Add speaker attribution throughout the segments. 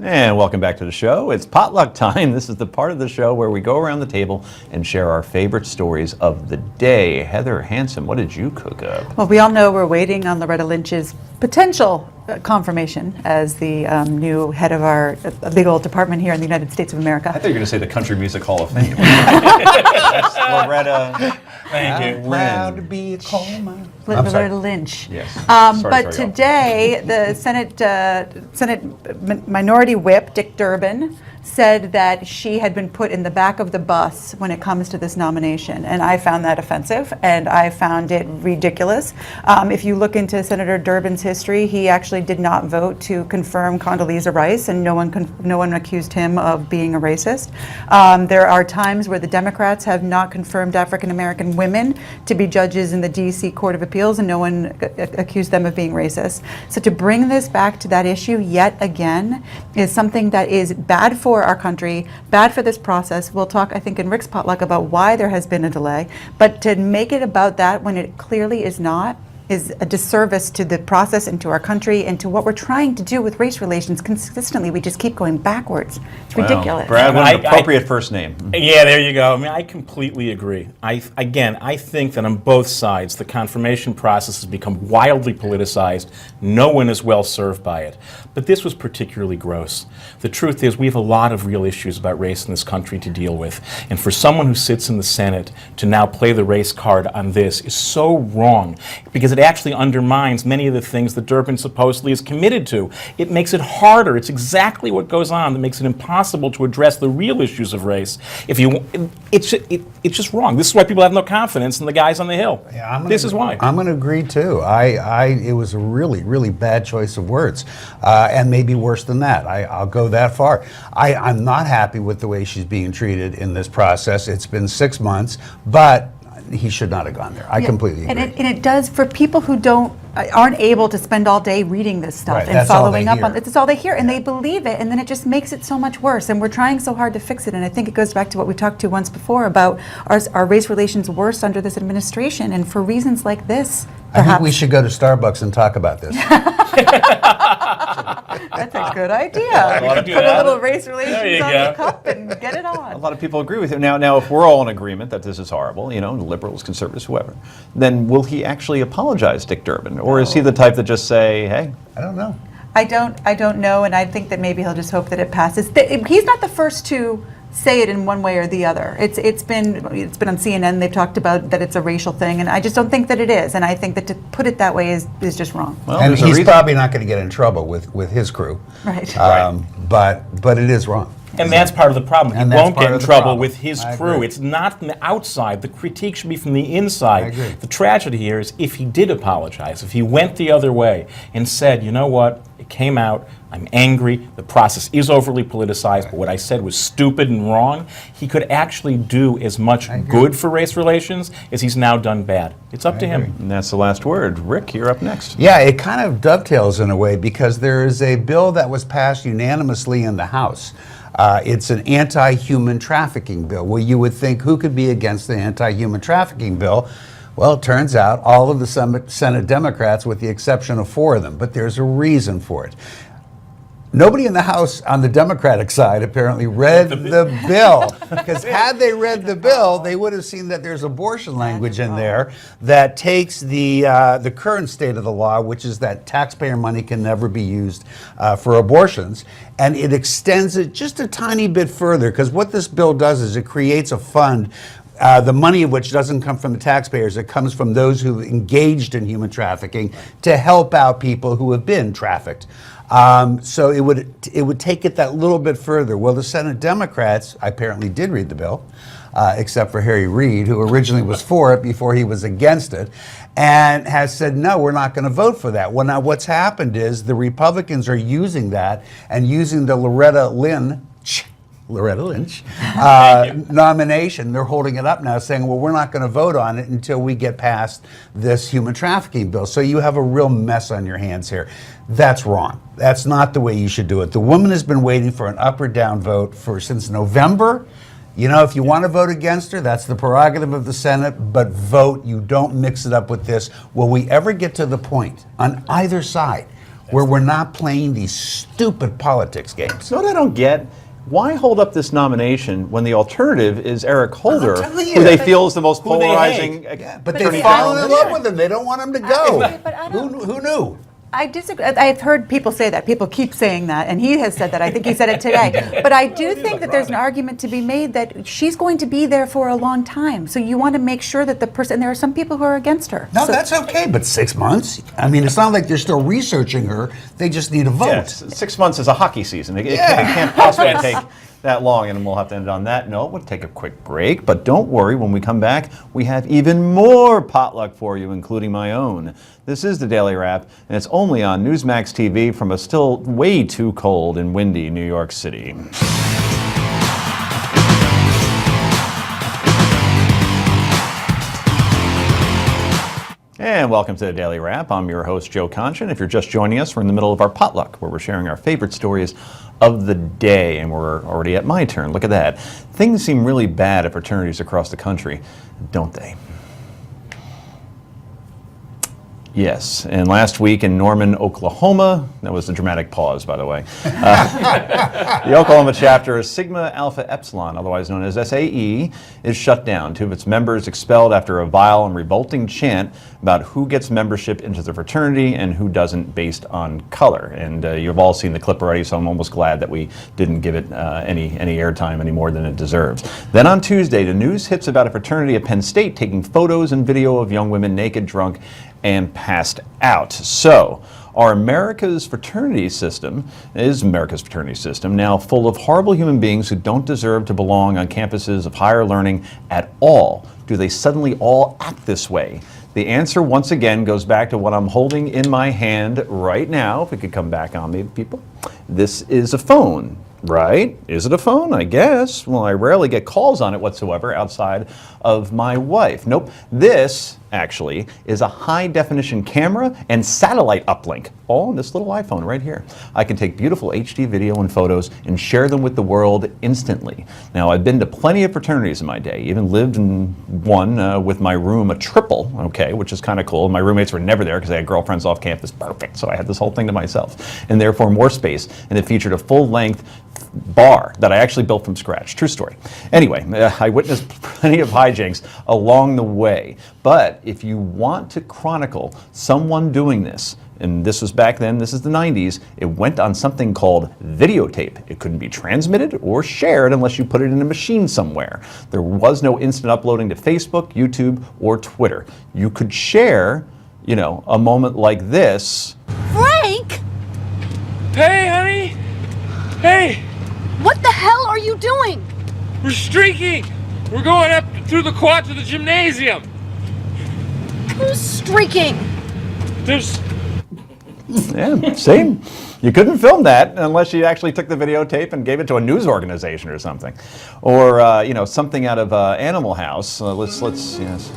Speaker 1: And welcome back to the show. It's potluck time. This is the part of the show where we go around the table and share our favorite stories of the day. Heather Hansen, what did you cook up?
Speaker 2: Well, we all know we're waiting on Loretta Lynch's potential confirmation as the new head of our legal department here in the United States of America.
Speaker 1: I thought you were going to say the Country Music Hall of Fame. That's Loretta.
Speaker 3: Thank you.
Speaker 4: Proud to be a coal miner.
Speaker 2: Loretta Lynch.
Speaker 1: Yes.
Speaker 2: But today, the Senate Minority Whip, Dick Durbin, said that she had been put in the back of the bus when it comes to this nomination. And I found that offensive, and I found it ridiculous. If you look into Senator Durbin's history, he actually did not vote to confirm Condoleezza Rice, and no one accused him of being a racist. There are times where the Democrats have not confirmed African American women to be judges in the D.C. Court of Appeals, and no one accused them of being racist. So to bring this back to that issue yet again is something that is bad for our country, bad for this process. We'll talk, I think, in Rick's potluck about why there has been a delay, but to make it about that when it clearly is not is a disservice to the process and to our country and to what we're trying to do with race relations consistently. We just keep going backwards. It's ridiculous.
Speaker 1: Brad, what an appropriate first name.
Speaker 3: Yeah, there you go. I mean, I completely agree. I think that on both sides, the confirmation process has become wildly politicized. No one is well served by it. But this was particularly gross. The truth is, we have a lot of real issues about race in this country to deal with. And for someone who sits in the Senate to now play the race card on this is so wrong, because it actually undermines many of the things that Durbin supposedly is committed to. It makes it harder. It's exactly what goes on that makes it impossible to address the real issues of race. It's just wrong. This is why people have no confidence in the guys on the Hill.
Speaker 4: Yeah,
Speaker 3: this is why.
Speaker 4: I'm going to agree too. It was a really, really bad choice of words, and maybe worse than that. I'll go that far. I'm not happy with the way she's being treated in this process. It's been 6 months, but he should not have gone there. I completely agree.
Speaker 2: And it does for people who aren't able to spend all day reading this stuff and following up on it. It's all they hear, and they believe it, and then it just makes it so much worse. And we're trying so hard to fix it. And I think it goes back to what we talked to once before about our race relations worse under this administration, and for reasons like this.
Speaker 4: I think we should go to Starbucks and talk about this.
Speaker 2: That's a good idea.
Speaker 3: Put
Speaker 2: a little race relations on
Speaker 3: go.
Speaker 2: the cup and get it on.
Speaker 1: A lot of people agree with him. Now, if we're all in agreement that this is horrible, liberals, conservatives, whoever, then will he actually apologize, Dick Durbin? Or is he the type that just say, hey?
Speaker 4: I don't know.
Speaker 2: I don't know, and I think that maybe he'll just hope that it passes. He's not the first to say it in one way or the other. It's been on CNN. They've talked about that it's a racial thing, and I just don't think that it is. And I think that to put it that way is just wrong.
Speaker 1: Well,
Speaker 4: and he's probably not going to get in trouble with his crew.
Speaker 2: Right.
Speaker 4: But it is wrong.
Speaker 3: And that's part of the problem. He won't get in trouble with his crew.
Speaker 4: Agree.
Speaker 3: It's not from the outside. The critique should be from the inside.
Speaker 4: I agree.
Speaker 3: The tragedy here is if he did apologize, if he went the other way and said, you know what, it came out, I'm angry, the process is overly politicized, but what I said was stupid and wrong, he could actually do as much good for race relations as he's now done bad. It's up to him.
Speaker 1: And that's the last word. Rick, you're up next.
Speaker 4: Yeah, it kind of dovetails in a way because there is a bill that was passed unanimously in the House. It's an anti-human trafficking bill. Well, you would think, who could be against the anti-human trafficking bill? Well, it turns out all of the Senate Democrats, with the exception of 4 of them, but there's a reason for it. Nobody in the House on the Democratic side apparently read the bill, because had they read the bill, they would have seen that there's abortion language in there that takes the current state of the law, which is that taxpayer money can never be used for abortions, and it extends it just a tiny bit further, because what this bill does is it creates a fund, the money of which doesn't come from the taxpayers, it comes from those who engaged in human trafficking to help out people who have been trafficked. So it would take it that little bit further. Well, the Senate Democrats apparently did read the bill, except for Harry Reid, who originally was for it before he was against it, and has said, no, we're not going to vote for that. Well, now what's happened is the Republicans are using that and using the Loretta Lynch nomination. They're holding it up now saying, well, we're not going to vote on it until we get past this human trafficking bill. So you have a real mess on your hands here. That's wrong. That's not the way you should do it. The woman has been waiting for an up or down vote since November. If you want to vote against her, that's the prerogative of the Senate, but vote. You don't mix it up with this. Will we ever get to the point on either side where we're not playing these stupid politics games.
Speaker 1: You know what I don't get? Why hold up this nomination when the alternative is Eric Holder,
Speaker 4: telling you.
Speaker 1: who they feel is the most
Speaker 3: Who they
Speaker 1: polarizing
Speaker 3: hate.
Speaker 4: But
Speaker 1: attorney
Speaker 4: they've fallen
Speaker 1: general
Speaker 4: in
Speaker 1: in
Speaker 4: love
Speaker 1: history?
Speaker 4: with him. They don't want him to go.
Speaker 2: But I don't-
Speaker 4: Who knew?
Speaker 2: I disagree. I've heard people say that. People keep saying that, and he has said that. I think he said it today. But I do think that there's an argument to be made that she's going to be there for a long time. So you want to make sure that the person. And there are some people who are against her.
Speaker 4: No,
Speaker 2: So-
Speaker 4: that's okay, but 6 months? I mean, it's not like they're still researching her. They just need a vote.
Speaker 1: Yeah, 6 months is a hockey season. It
Speaker 4: Yeah.
Speaker 1: can't possibly take that long, and we'll have to end on that note. We'll take a quick break, but don't worry, when we come back, we have even more potluck for you, including my own. This is the Daily Wrap, and it's only on Newsmax TV from a still way too cold and windy New York City. And welcome to the Daily Wrap. I'm your host, Joe Conchin. If you're just joining us, we're in the middle of our potluck, where we're sharing our favorite stories of the day, and we're already at my turn. Look at that. Things seem really bad at fraternities across the country, don't they? Yes, and last week in Norman, Oklahoma, that was a dramatic pause, by the way. The Oklahoma chapter of Sigma Alpha Epsilon, otherwise known as SAE, is shut down. 2 of its members expelled after a vile and revolting chant about who gets membership into the fraternity and who doesn't based on color. And you've all seen the clip already, so I'm almost glad that we didn't give it any airtime any more than it deserves. Then on Tuesday, the news hits about a fraternity at Penn State taking photos and video of young women naked, drunk, and passed out. So, is America's fraternity system now full of horrible human beings who don't deserve to belong on campuses of higher learning at all? Do they suddenly all act this way? The answer, once again, goes back to what I'm holding in my hand right now. If it could come back on me, people. This is a phone, right? Is it a phone? I guess. Well, I rarely get calls on it whatsoever outside of my wife. Nope. This, actually, is a high-definition camera and satellite uplink, all in this little iPhone right here. I can take beautiful HD video and photos and share them with the world instantly. Now, I've been to plenty of fraternities in my day, even lived in one with my room, a triple, okay, which is kind of cool. My roommates were never there because they had girlfriends off campus. Perfect. So I had this whole thing to myself, and therefore more space, and it featured a full-length bar that I actually built from scratch. True story. Anyway, I witnessed plenty of hijinks along the way. But if you want to chronicle someone doing this, and this was back then, this is the 90s, it went on something called videotape. It couldn't be transmitted or shared unless you put it in a machine somewhere. There was no instant uploading to Facebook, YouTube, or Twitter. You could share, a moment like this.
Speaker 5: Frank!
Speaker 6: Hey, honey! Hey!
Speaker 5: What the hell are you doing?
Speaker 6: We're streaking! We're going up through the quad to the gymnasium!
Speaker 5: Who's streaking?
Speaker 6: There's...
Speaker 1: Yeah, see? You couldn't film that unless you actually took the videotape and gave it to a news organization or something. Or, something out of Animal House. Let's, yes.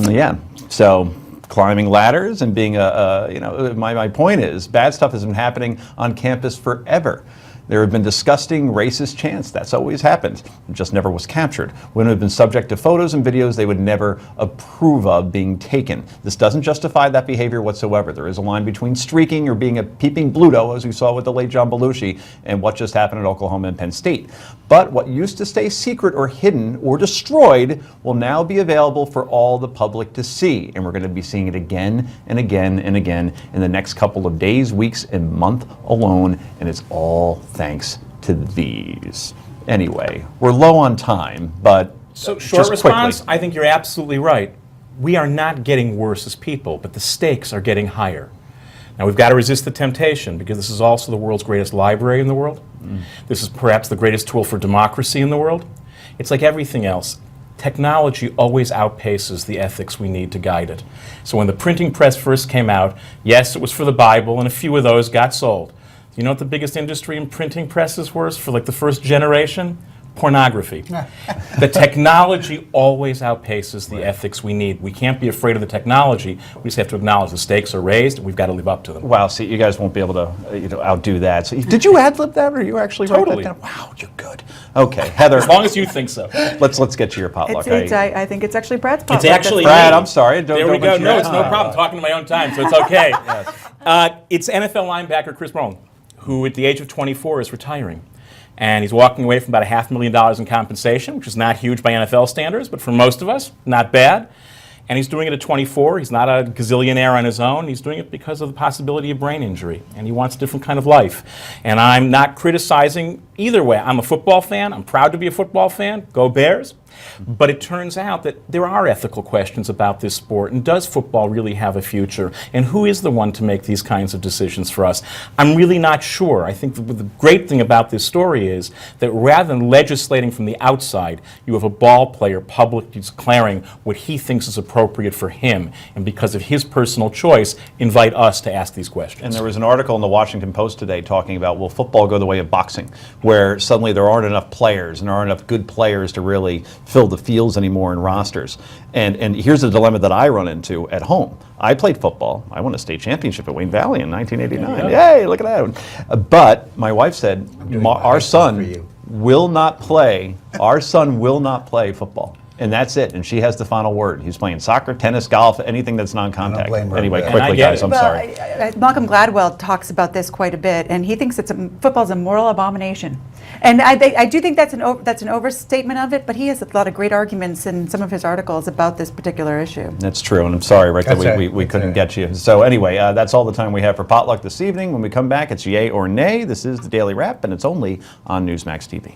Speaker 1: Yeah, so climbing ladders and being my point is, bad stuff has been happening on campus forever. There have been disgusting racist chants. That's always happened. It just never was captured. Women have been subject to photos and videos they would never approve of being taken. This doesn't justify that behavior whatsoever. There is a line between streaking or being a peeping Bluto, as we saw with the late John Belushi, and what just happened at Oklahoma and Penn State. But what used to stay secret or hidden or destroyed will now be available for all the public to see. And we're going to be seeing it again and again and again in the next couple of days, weeks, and month alone. And it's all thanks to these. Anyway, we're low on time, but
Speaker 3: So, short
Speaker 1: just
Speaker 3: response,
Speaker 1: quickly.
Speaker 3: I think you're absolutely right. We are not getting worse as people, but the stakes are getting higher. Now, we've got to resist the temptation, because this is also the world's greatest library in the world. This is perhaps the greatest tool for democracy in the world. It's like everything else. Technology always outpaces the ethics we need to guide it. So when the printing press first came out, yes, it was for the Bible, and a few of those got sold. You know what the biggest industry in printing presses was for like the first generation? pornography. The technology always outpaces the ethics we need. We can't be afraid of the technology. We just have to acknowledge the stakes are raised, and we've got to live up to them.
Speaker 1: Wow, see, you guys won't be able to outdo that. So, did you ad-lib that, or you actually write
Speaker 3: Totally.
Speaker 1: that down? Wow, you're good. Okay, Heather,
Speaker 3: As long as you think so.
Speaker 1: let's get to your potluck.
Speaker 2: I think it's actually Brad's potluck.
Speaker 3: It's actually
Speaker 1: Brad,
Speaker 3: me.
Speaker 1: I'm sorry. Don't,
Speaker 3: There we
Speaker 1: don't
Speaker 3: go.
Speaker 1: mention
Speaker 3: No,
Speaker 1: your
Speaker 3: it's no
Speaker 1: time.
Speaker 3: problem. Talking to my own time, so it's okay. It's NFL linebacker Chris Brown, who at the age of 24 is retiring. And he's walking away from about $500,000 in compensation, which is not huge by NFL standards, but for most of us, not bad. And he's doing it at 24. He's not a gazillionaire on his own. He's doing it because of the possibility of brain injury. And he wants a different kind of life. And I'm not criticizing either way. I'm a football fan. I'm proud to be a football fan. Go Bears. But it turns out that there are ethical questions about this sport. And does football really have a future? And who is the one to make these kinds of decisions for us? I'm really not sure. I think the great thing about this story is that rather than legislating from the outside, you have a ball player publicly declaring what he thinks is appropriate for him. And because of his personal choice, invite us to ask these questions.
Speaker 1: And there was an article in the Washington Post today talking about, will football go the way of boxing, where suddenly there aren't enough players and there aren't enough good players to really fill the fields anymore in rosters. And here's a dilemma that I run into at home. I played football. I won a state championship at Wayne Valley in 1989. Yay, look at that. But my wife said, our son will not play, our son will not play football. And that's it. And she has the final word. He's playing soccer, tennis, golf, anything that's non-contact.
Speaker 4: blame her
Speaker 1: Anyway,
Speaker 4: for that.
Speaker 1: quickly,
Speaker 3: And I get
Speaker 1: guys,
Speaker 3: it.
Speaker 1: I'm
Speaker 2: Well,
Speaker 1: sorry.
Speaker 2: Malcolm Gladwell talks about this quite a bit, and he thinks football's a moral abomination. And I do think that's an overstatement of it, but he has a lot of great arguments in some of his articles about this particular issue.
Speaker 1: That's true, and I'm sorry, Rick, that
Speaker 4: That's right.
Speaker 1: we
Speaker 4: That's
Speaker 1: couldn't
Speaker 4: right.
Speaker 1: get you. So anyway, that's all the time we have for Potluck this evening. When we come back, it's Yay or Nay. This is the Daily Wrap, and it's only on Newsmax TV.